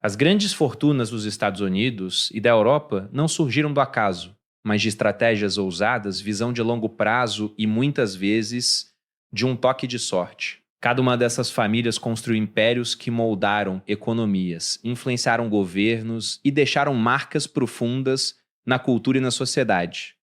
As grandes fortunas dos Estados Unidos e da Europa não surgiram do acaso, mas de estratégias ousadas, visão de longo prazo e, muitas vezes, de um toque de sorte. Cada uma dessas famílias construiu impérios que moldaram economias, influenciaram governos e deixaram marcas profundas na cultura e na sociedade.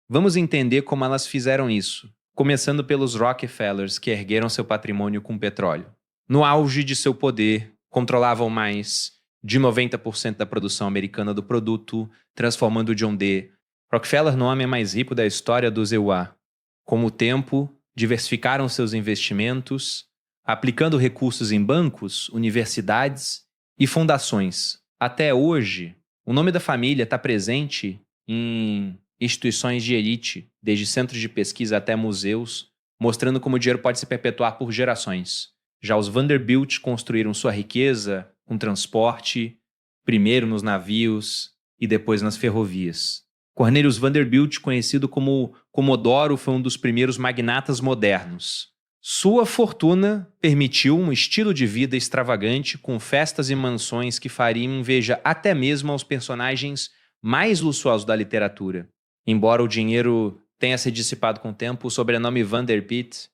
Vamos entender como elas fizeram isso, começando pelos Rockefellers, que ergueram seu patrimônio com petróleo. No auge de seu poder, controlavam mais de 90% da produção americana do produto, transformando John D. Rockefeller no homem mais rico da história dos EUA. Com o tempo, diversificaram seus investimentos, aplicando recursos em bancos, universidades e fundações. Até hoje, o nome da família está presente em instituições de elite, desde centros de pesquisa até museus, mostrando como o dinheiro pode se perpetuar por gerações. Já os Vanderbilt construíram sua riqueza com transporte, primeiro nos navios e depois nas ferrovias. Cornelius Vanderbilt, conhecido como Comodoro, foi um dos primeiros magnatas modernos. Sua fortuna permitiu um estilo de vida extravagante, com festas e mansões que fariam inveja até mesmo aos personagens mais luxuosos da literatura. Embora o dinheiro tenha se dissipado com o tempo, o sobrenome Vanderbilt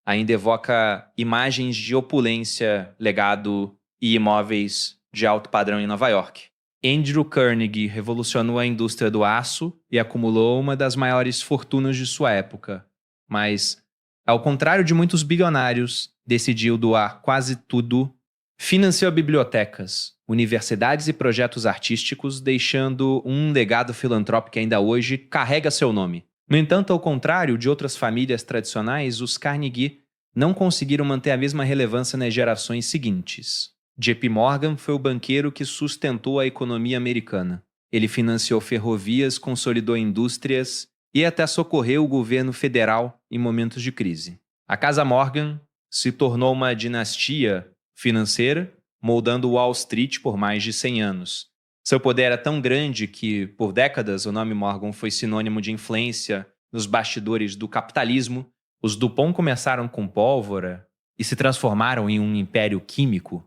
ainda evoca imagens de opulência, legado e imóveis de alto padrão em Nova York. Andrew Carnegie revolucionou a indústria do aço e acumulou uma das maiores fortunas de sua época, mas, ao contrário de muitos bilionários, decidiu doar quase tudo. Financiou bibliotecas, universidades e projetos artísticos, deixando um legado filantrópico que ainda hoje carrega seu nome. No entanto, ao contrário de outras famílias tradicionais, os Carnegie não conseguiram manter a mesma relevância nas gerações seguintes. JP Morgan foi o banqueiro que sustentou a economia americana. Ele financiou ferrovias, consolidou indústrias e até socorreu o governo federal em momentos de crise. A Casa Morgan se tornou uma dinastia financeira, moldando Wall Street por mais de 100 anos. Seu poder era tão grande que, por décadas, o nome Morgan foi sinônimo de influência nos bastidores do capitalismo. Os Dupont começaram com pólvora e se transformaram em um império químico.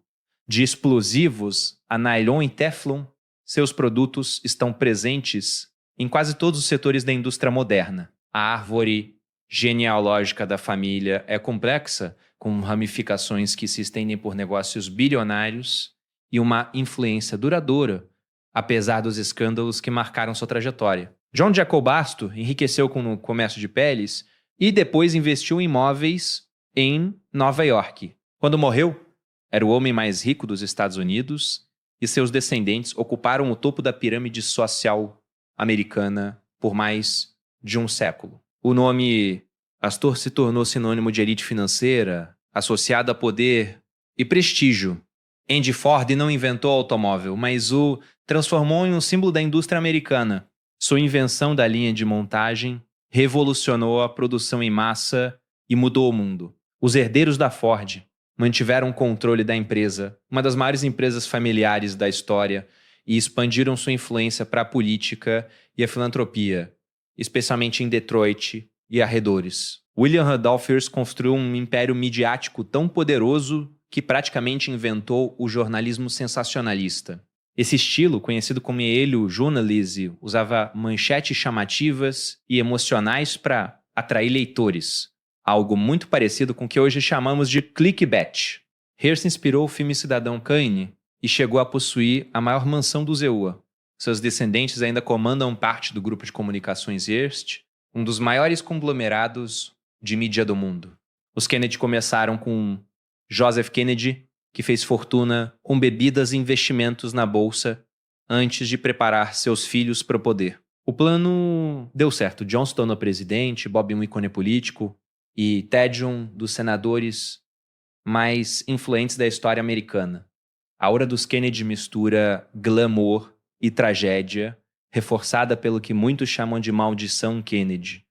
De explosivos a nylon e teflon, seus produtos estão presentes em quase todos os setores da indústria moderna. A árvore genealógica da família é complexa, com ramificações que se estendem por negócios bilionários e uma influência duradoura, apesar dos escândalos que marcaram sua trajetória. John Jacob Astor enriqueceu com o comércio de peles e depois investiu em imóveis em Nova York. Quando morreu, era o homem mais rico dos Estados Unidos e seus descendentes ocuparam o topo da pirâmide social americana por mais de um século. O nome Astor se tornou sinônimo de elite financeira, associado a poder e prestígio. Henry Ford não inventou o automóvel, mas o transformou em um símbolo da indústria americana. Sua invenção da linha de montagem revolucionou a produção em massa e mudou o mundo. Os herdeiros da Ford mantiveram o controle da empresa, uma das maiores empresas familiares da história, e expandiram sua influência para a política e a filantropia, especialmente em Detroit e arredores. William Randolph Hearst construiu um império midiático tão poderoso que praticamente inventou o jornalismo sensacionalista. Esse estilo, conhecido como Yellow Journalism, usava manchetes chamativas e emocionais para atrair leitores, algo muito parecido com o que hoje chamamos de clickbait. Hearst inspirou o filme Cidadão Kane e chegou a possuir a maior mansão do EUA. Seus descendentes ainda comandam parte do grupo de comunicações Hearst, um dos maiores conglomerados de mídia do mundo. Os Kennedy começaram com Joseph Kennedy, que fez fortuna com bebidas e investimentos na bolsa antes de preparar seus filhos para o poder. O plano deu certo. John se tornou presidente, Bob um ícone político e Ted um dos senadores mais influentes da história americana. A aura dos Kennedy mistura glamour e tragédia, reforçada pelo que muitos chamam de maldição Kennedy,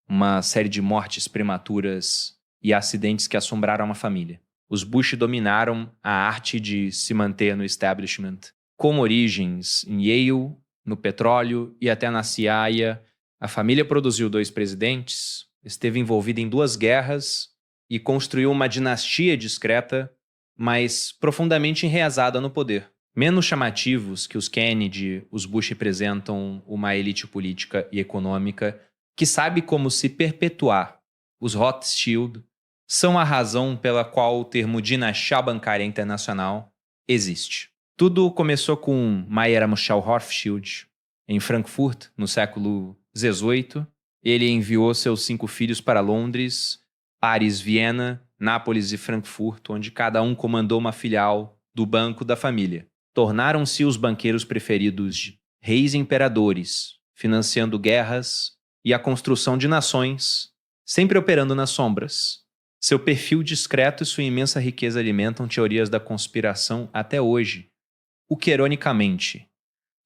uma série de mortes prematuras e acidentes que assombraram a família. Os Bush dominaram a arte de se manter no establishment, com origens em Yale, no petróleo e até na CIA. A família produziu 2 presidentes, esteve envolvida em 2 guerras e construiu uma dinastia discreta, mas profundamente enraizada no poder. Menos chamativos que os Kennedy, os Bush representam uma elite política e econômica que sabe como se perpetuar. Os Rothschild são a razão pela qual o termo dinastia bancária internacional existe. Tudo começou com Mayer Amschel Rothschild, em Frankfurt, no século XVIII. Ele enviou seus 5 filhos para Londres, Paris, Viena, Nápoles e Frankfurt, onde cada um comandou uma filial do banco da família. Tornaram-se os banqueiros preferidos de reis e imperadores, financiando guerras e a construção de nações, sempre operando nas sombras. Seu perfil discreto e sua imensa riqueza alimentam teorias da conspiração até hoje, o que, ironicamente,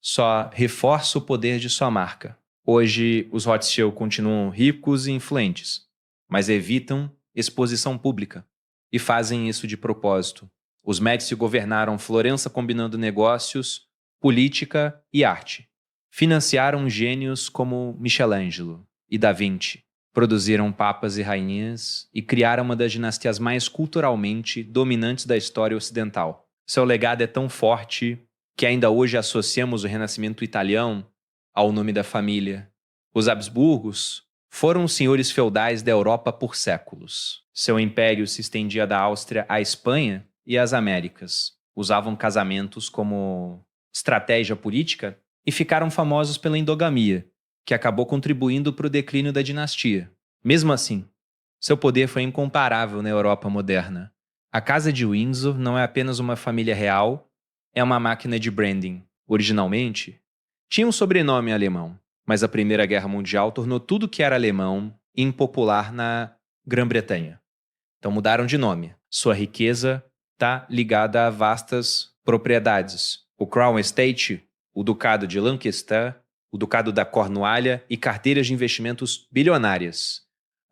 só reforça o poder de sua marca. Hoje, os Rothschild continuam ricos e influentes, mas evitam exposição pública e fazem isso de propósito. Os Médici governaram Florença combinando negócios, política e arte. Financiaram gênios como Michelangelo e Da Vinci. Produziram papas e rainhas e criaram uma das dinastias mais culturalmente dominantes da história ocidental. Seu legado é tão forte que ainda hoje associamos o Renascimento italiano ao nome da família. Os Habsburgos foram os senhores feudais da Europa por séculos. Seu império se estendia da Áustria à Espanha e às Américas. Usavam casamentos como estratégia política e ficaram famosos pela endogamia, que acabou contribuindo para o declínio da dinastia. Mesmo assim, seu poder foi incomparável na Europa moderna. A Casa de Windsor não é apenas uma família real, é uma máquina de branding. Originalmente, tinha um sobrenome alemão, mas a Primeira Guerra Mundial tornou tudo que era alemão impopular na Grã-Bretanha. Então mudaram de nome. Sua riqueza está ligada a vastas propriedades. O Crown Estate, o Ducado de Lancaster, o Ducado da Cornualha e carteiras de investimentos bilionárias.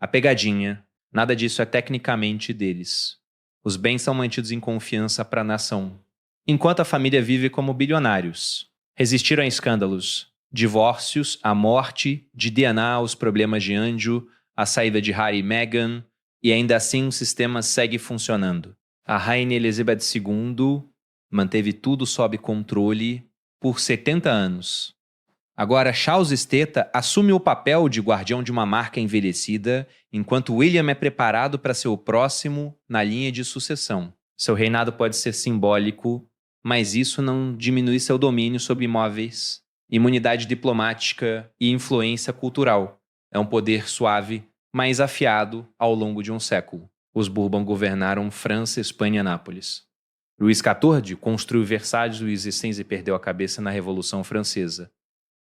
A pegadinha, nada disso é tecnicamente deles. Os bens são mantidos em confiança para a nação, enquanto a família vive como bilionários. Resistiram a escândalos, divórcios, a morte, de Diana, os problemas de Andrew, a saída de Harry e Meghan, e ainda assim o sistema segue funcionando. A Rainha Elizabeth II manteve tudo sob controle por 70 anos. Agora, Charles Esteta assume o papel de guardião de uma marca envelhecida, enquanto William é preparado para ser o próximo na linha de sucessão. Seu reinado pode ser simbólico, mas isso não diminui seu domínio sobre imóveis, imunidade diplomática e influência cultural. É um poder suave, mas afiado ao longo de um século. Os Bourbon governaram França, Espanha e Nápoles. Luís XIV construiu Versalhes, Luís XVI perdeu a cabeça na Revolução Francesa.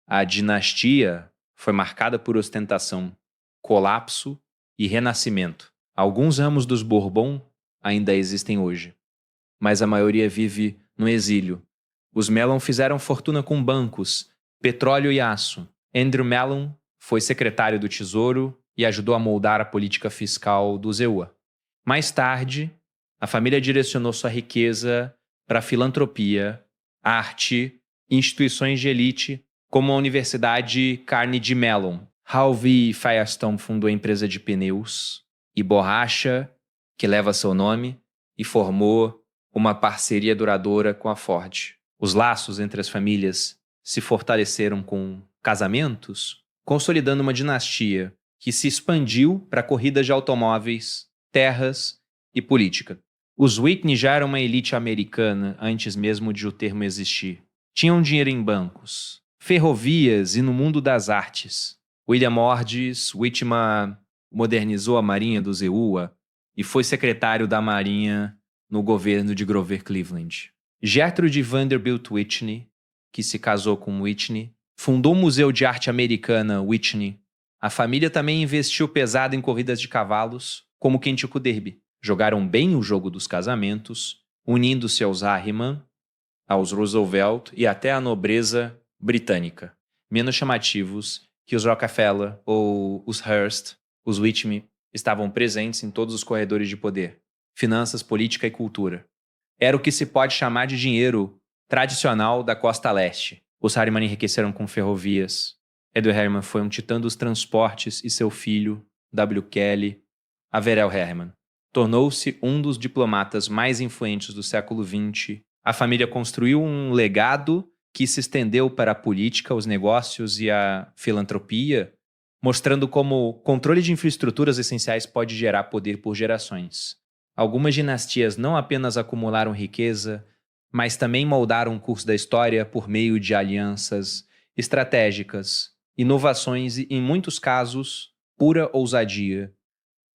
A dinastia foi marcada por ostentação, colapso e renascimento. Alguns ramos dos Bourbon ainda existem hoje, mas a maioria vive no exílio. Os Mellon fizeram fortuna com bancos, petróleo e aço. Andrew Mellon foi secretário do Tesouro e ajudou a moldar a política fiscal do EUA. Mais tarde, a família direcionou sua riqueza para filantropia, arte e instituições de elite, como a Universidade Carnegie Mellon. Harvey Firestone fundou a empresa de pneus e borracha, que leva seu nome, e formou uma parceria duradoura com a Ford. Os laços entre as famílias se fortaleceram com casamentos, consolidando uma dinastia que se expandiu para corridas de automóveis, terras e política. Os Whitney já eram uma elite americana antes mesmo de o termo existir. Tinham dinheiro em bancos, ferrovias e no mundo das artes. William Ordis Whitman modernizou a marinha do EUA e foi secretário da marinha no governo de Grover Cleveland. Gertrude Vanderbilt Whitney, que se casou com Whitney, fundou o Museu de Arte Americana Whitney. A família também investiu pesado em corridas de cavalos, como Kentucky Derby. Jogaram bem o jogo dos casamentos, unindo-se aos Harriman, aos Roosevelt e até à nobreza britânica. Menos chamativos que os Rockefeller ou os Hearst, os Whitney estavam presentes em todos os corredores de poder. Finanças, política e cultura. Era o que se pode chamar de dinheiro tradicional da costa leste. Os Harriman enriqueceram com ferrovias. Edward Harriman foi um titã dos transportes e seu filho, W. Kelly, Averell Harriman, tornou-se um dos diplomatas mais influentes do século XX A família construiu um legado que se estendeu para a política, os negócios e a filantropia, mostrando como o controle de infraestruturas essenciais pode gerar poder por gerações. Algumas dinastias não apenas acumularam riqueza, mas também moldaram o curso da história por meio de alianças estratégicas, inovações e, em muitos casos, pura ousadia.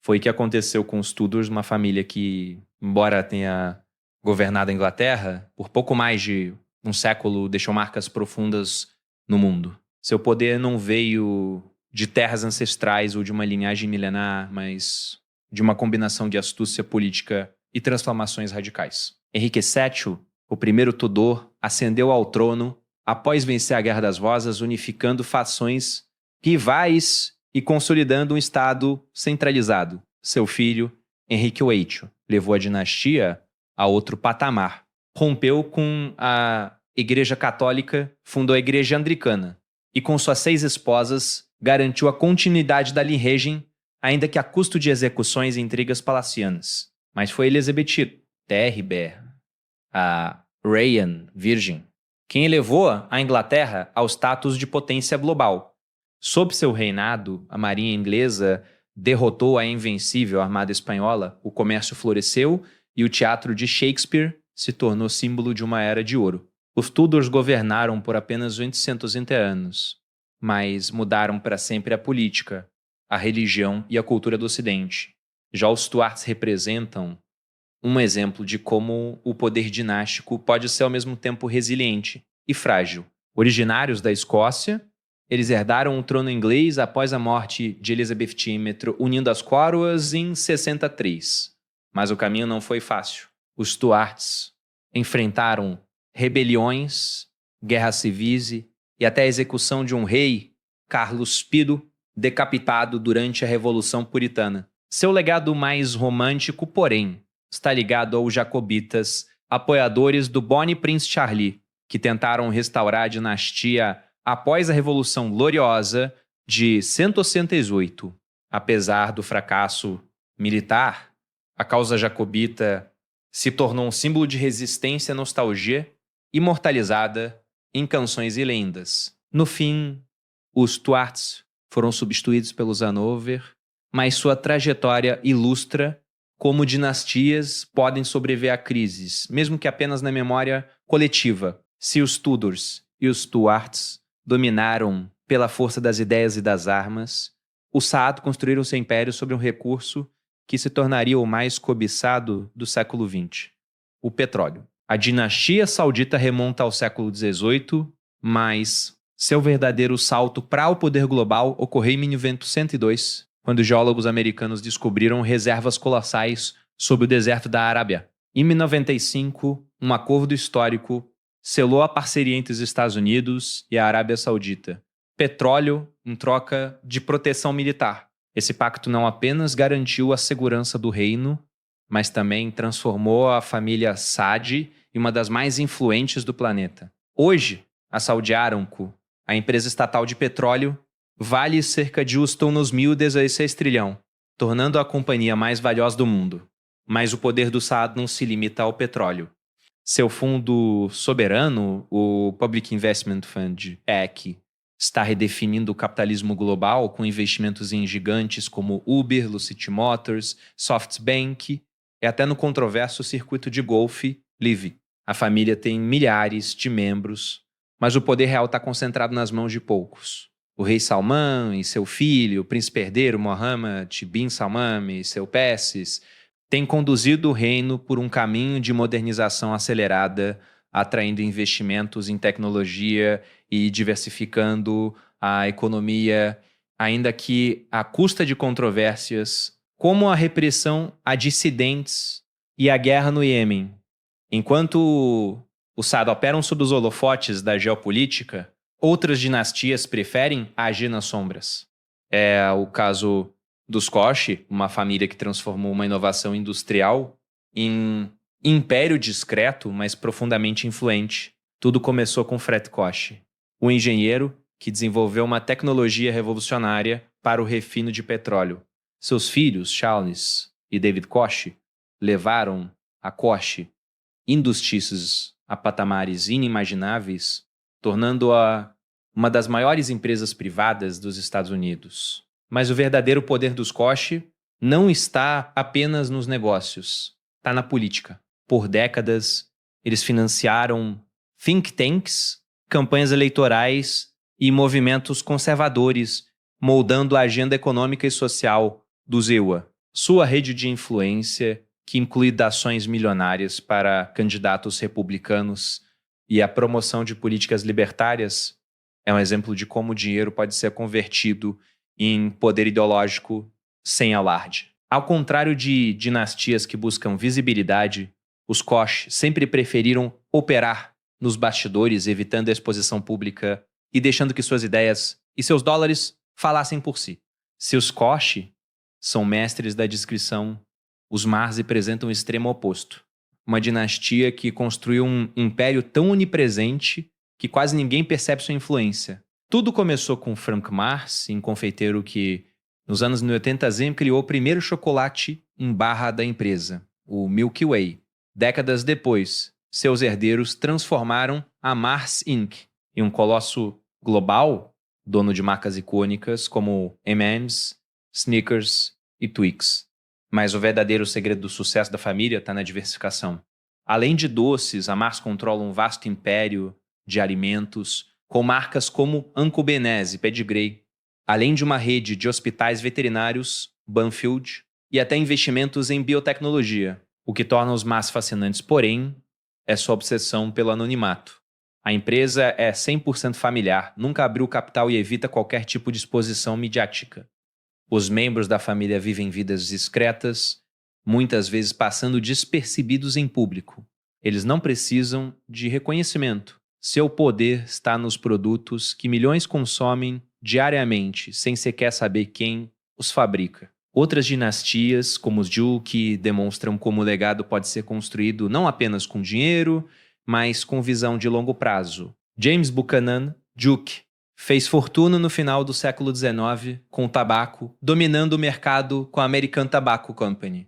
Foi o que aconteceu com os Tudors, uma família que, embora tenha governado a Inglaterra, por pouco mais de um século deixou marcas profundas no mundo. Seu poder não veio de terras ancestrais ou de uma linhagem milenar, mas de uma combinação de astúcia política e transformações radicais. Henrique VII, o primeiro Tudor, ascendeu ao trono após vencer a Guerra das Rosas, unificando fações rivais e consolidando um Estado centralizado. Seu filho, Henrique VIII, levou a dinastia a outro patamar. Rompeu com a Igreja Católica, fundou a Igreja Anglicana e, com suas 6 esposas, garantiu a continuidade da linhagem, ainda que a custo de execuções e intrigas palacianas. Mas foi Elizabeth Teribert, a Rainha Virgem, quem elevou a Inglaterra ao status de potência global. Sob seu reinado, a marinha inglesa derrotou a invencível armada espanhola, o comércio floresceu e o teatro de Shakespeare se tornou símbolo de uma era de ouro. Os Tudors governaram por apenas 820 anos, mas mudaram para sempre a política, a religião e a cultura do Ocidente. Já os Stuarts representam um exemplo de como o poder dinástico pode ser ao mesmo tempo resiliente e frágil. Originários da Escócia, eles herdaram o trono inglês após a morte de Elizabeth Tímetro, unindo as coroas em 63. Mas o caminho não foi fácil. Os Stuarts enfrentaram rebeliões, guerras civis e até a execução de um rei, Carlos Pido, decapitado durante a Revolução Puritana. Seu legado mais romântico, porém, está ligado aos jacobitas, apoiadores do Bonnie Prince Charlie, que tentaram restaurar a dinastia após a Revolução Gloriosa de 168. Apesar do fracasso militar, a causa jacobita se tornou um símbolo de resistência e nostalgia, imortalizada em canções e lendas. No fim, os Stuarts foram substituídos pelos Hanover, mas sua trajetória ilustra como dinastias podem sobreviver a crises, mesmo que apenas na memória coletiva. Se os Tudors e os Stuarts dominaram pela força das ideias e das armas, os Saad construíram seu império sobre um recurso que se tornaria o mais cobiçado do século XX, o petróleo. A dinastia saudita remonta ao século XVIII, mas seu verdadeiro salto para o poder global ocorreu em 1902, quando geólogos americanos descobriram reservas colossais sob o deserto da Arábia. Em 1995, um acordo histórico selou a parceria entre os Estados Unidos e a Arábia Saudita. Petróleo em troca de proteção militar. Esse pacto não apenas garantiu a segurança do reino, mas também transformou a família Saad em uma das mais influentes do planeta. Hoje, a Saudi Aramco, a empresa estatal de petróleo, vale cerca de US$16 trilhão, tornando a companhia mais valiosa do mundo. Mas o poder do Saad não se limita ao petróleo. Seu fundo soberano, o Public Investment Fund, PEC, está redefinindo o capitalismo global com investimentos em gigantes como Uber, Lucid Motors, SoftBank e até no controverso circuito de golfe Live. A família tem milhares de membros, mas o poder real está concentrado nas mãos de poucos. O rei Salman e seu filho, o príncipe herdeiro Mohammed bin Salman e seu Pessis, têm conduzido o reino por um caminho de modernização acelerada, atraindo investimentos em tecnologia e diversificando a economia, ainda que à custa de controvérsias, como a repressão a dissidentes e a guerra no Iêmen. Enquanto os Saad operam sob os holofotes da geopolítica, outras dinastias preferem agir nas sombras. É o caso dos Koch, uma família que transformou uma inovação industrial em império discreto, mas profundamente influente. Tudo começou com Fred Koch, um engenheiro que desenvolveu uma tecnologia revolucionária para o refino de petróleo. Seus filhos, Charles e David Koch, levaram a Koch Industries a patamares inimagináveis, tornando-a uma das maiores empresas privadas dos Estados Unidos. Mas o verdadeiro poder dos Koch não está apenas nos negócios, está na política. Por décadas, eles financiaram think tanks, campanhas eleitorais e movimentos conservadores, moldando a agenda econômica e social dos EUA. Sua rede de influência, que inclui dações milionárias para candidatos republicanos e a promoção de políticas libertárias, é um exemplo de como o dinheiro pode ser convertido em poder ideológico sem alarde. Ao contrário de dinastias que buscam visibilidade, os Koch sempre preferiram operar nos bastidores, evitando a exposição pública e deixando que suas ideias e seus dólares falassem por si. Se os Koch são mestres da discrição, os Mars representam o extremo oposto. Uma dinastia que construiu um império tão onipresente que quase ninguém percebe sua influência. Tudo começou com Frank Mars, um confeiteiro que, nos anos 80, criou o primeiro chocolate em barra da empresa, o Milky Way. Décadas depois, seus herdeiros transformaram a Mars Inc. em um colosso global, dono de marcas icônicas como M&M's, Snickers e Twix. Mas o verdadeiro segredo do sucesso da família está na diversificação. Além de doces, a Mars controla um vasto império de alimentos, com marcas como Uncle Ben's e Pedigree, além de uma rede de hospitais veterinários, Banfield, e até investimentos em biotecnologia. O que torna os Mars fascinantes, porém, é sua obsessão pelo anonimato. A empresa é 100% familiar, nunca abriu capital e evita qualquer tipo de exposição midiática. Os membros da família vivem vidas discretas, muitas vezes passando despercebidos em público. Eles não precisam de reconhecimento. Seu poder está nos produtos que milhões consomem diariamente, sem sequer saber quem os fabrica. Outras dinastias, como os Duke, demonstram como o legado pode ser construído não apenas com dinheiro, mas com visão de longo prazo. James Buchanan Duke fez fortuna no final do século XIX com o tabaco, dominando o mercado com a American Tobacco Company.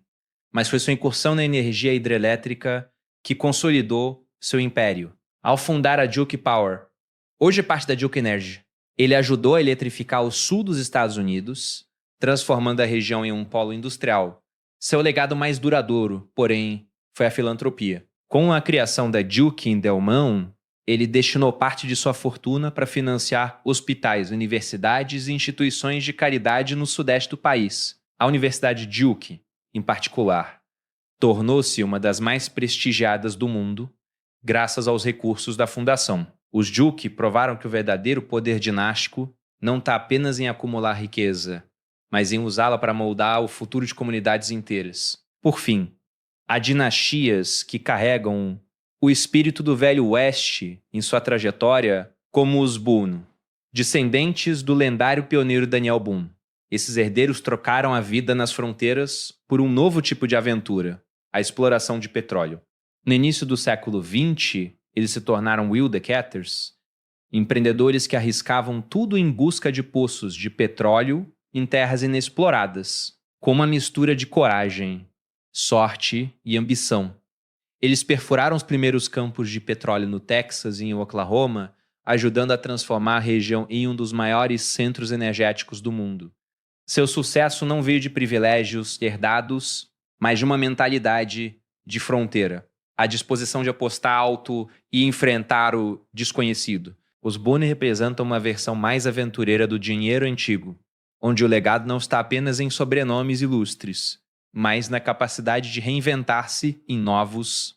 Mas foi sua incursão na energia hidrelétrica que consolidou seu império. Ao fundar a Duke Power, hoje parte da Duke Energy, ele ajudou a eletrificar o sul dos Estados Unidos, transformando a região em um polo industrial. Seu legado mais duradouro, porém, foi a filantropia. Com a criação da Duke em Delmont, ele destinou parte de sua fortuna para financiar hospitais, universidades e instituições de caridade no sudeste do país. A Universidade Duke, em particular, tornou-se uma das mais prestigiadas do mundo, graças aos recursos da fundação. Os Duke provaram que o verdadeiro poder dinástico não está apenas em acumular riqueza, mas em usá-la para moldar o futuro de comunidades inteiras. Por fim, há dinastias que carregam o espírito do Velho Oeste em sua trajetória, como os Boone, descendentes do lendário pioneiro Daniel Boone. Esses herdeiros trocaram a vida nas fronteiras por um novo tipo de aventura, a exploração de petróleo. No início do século XX, eles se tornaram Wildecatters, empreendedores que arriscavam tudo em busca de poços de petróleo em terras inexploradas, com uma mistura de coragem, sorte e ambição. Eles perfuraram os primeiros campos de petróleo no Texas e em Oklahoma, ajudando a transformar a região em um dos maiores centros energéticos do mundo. Seu sucesso não veio de privilégios herdados, mas de uma mentalidade de fronteira, a disposição de apostar alto e enfrentar o desconhecido. Os Boone representam uma versão mais aventureira do dinheiro antigo, onde o legado não está apenas em sobrenomes ilustres, mas na capacidade de reinventar-se em novos